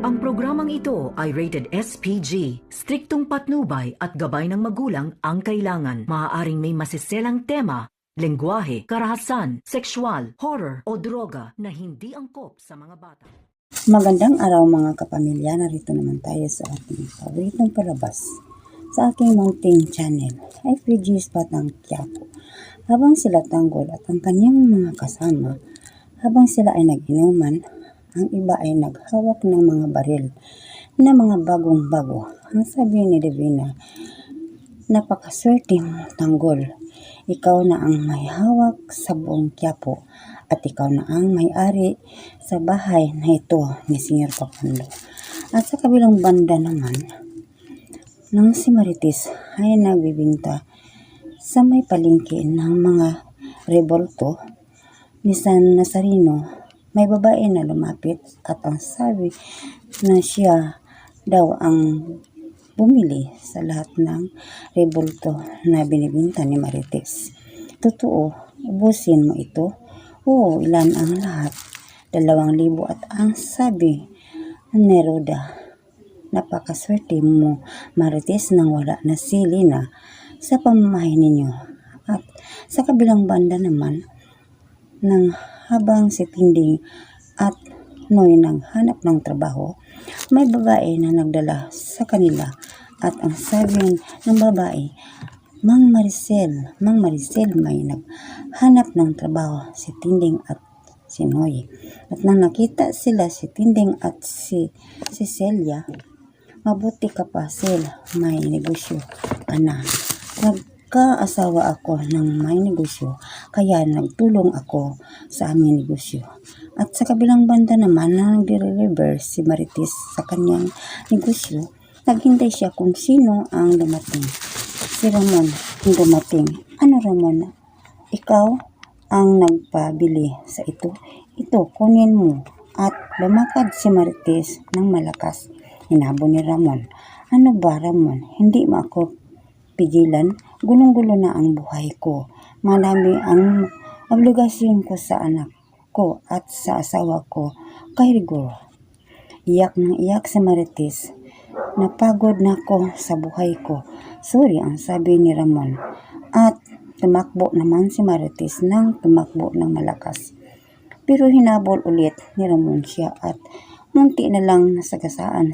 Ang programang ito ay rated SPG. Striktong patnubay at gabay ng magulang ang kailangan. Maaaring may masiselang tema, lengguwahe, karahasan, sexual, horror o droga na hindi angkop sa mga bata. Magandang araw mga kapamilya, narito naman tayo sa ating paboritong palabas sa aking mountain channel ay Reggie's Batang Quiapo. Habang sila Tanggol at ang kanyang mga kasama, habang sila ay nag-inuman, ang iba ay naghawak ng mga baril na mga bagong-bago. Ang sabi ni Divina, "Napakaswerte mo, Tanggol. Ikaw na ang may hawak sa buong Quiapo at ikaw na ang may-ari sa bahay na ito ni Sr. Pakundo." At sa kabilang banda naman, nang si Marites ay nagbibinta sa may palengke ng mga rebolto ni San Nazareno, may babae na lumapit at ang sabi na siya daw ang bumili sa lahat ng rebolto na binibinta ni Marites. "Totoo, ubusin mo ito?" "Oo, ilan ang lahat?" 2,000 at ang sabi ni Roda, "Napakaswerte mo, Marites, nang wala na si Lina sa pamamahay ninyo." At sa kabilang banda naman, nang habang si Tinding at Noy naghanap ng trabaho, may babae na nagdala sa kanila at ang sabi ng babae, Mang Maricel, may naghanap ng trabaho si Tinding at si Noy." At nang nakita sila si Tinding at si Celia, "Mabuti ka pa, Sel, may negosyo ka na. Nagkaasawa ako ng may negosyo, kaya nagtulong ako sa aming negosyo." At sa kabilang banda naman na nagde-deliver si Marites sa kanyang negosyo, naghintay siya kung sino ang dumating. Si Ramon ang dumating. "Ano, Ramon? Ikaw ang nagpabili sa ito? Ito, kunin mo." At lumakad si Marites ng malakas. Hinabol ni Ramon. "Ano ba, Ramon? Hindi mo ako pigilan? Gulong-gulo na ang buhay ko. Marami ang obligasyon ko sa anak ko at sa asawa ko kay Rigor." Iyak ng iyak si Marites. "Napagod na ako sa buhay ko. Sorry," ang sabi ni Ramon. At tumakbo naman si Marites ng tumakbo ng malakas. Pero hinabol ulit ni Ramon siya at munti na lang nasagasaan